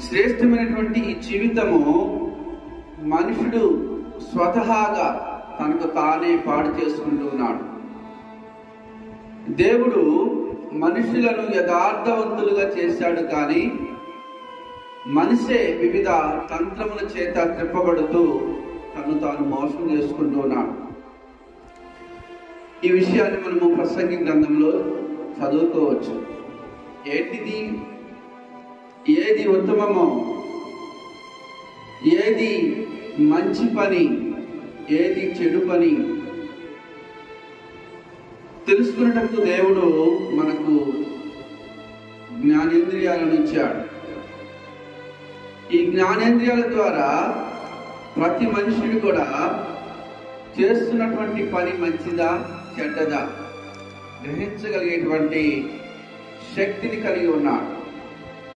శ్రేష్టమైనటువంటి ఈ జీవితము మనుషుడు స్వతహాగా తనకు తానే పాడు చేసుకుంటూ ఉన్నాడు. దేవుడు మనుషులను యథార్థవంతులుగా చేశాడు, కానీ మనిషే వివిధ తంత్రముల చేత త్రిప్పబడుతూ తను తాను మోసం చేసుకుంటూ ఉన్నాడు. ఈ విషయాన్ని మనము ప్రసంగి గ్రంథంలో చదువుకోవచ్చు. ఏంటిది? ఏది ఉత్తమమో, ఏది మంచి పని, ఏది చెడు పని తెలుసుకున్నటకు దేవుడు మనకు జ్ఞానేంద్రియాలను ఇచ్చాడు. ఈ జ్ఞానేంద్రియాల ద్వారా ప్రతి మనుషుడు కూడా చేస్తున్నటువంటి పని మంచిదా చెడ్డదా గ్రహించగలిగేటువంటి శక్తిని కలిగి ఉన్నాడు.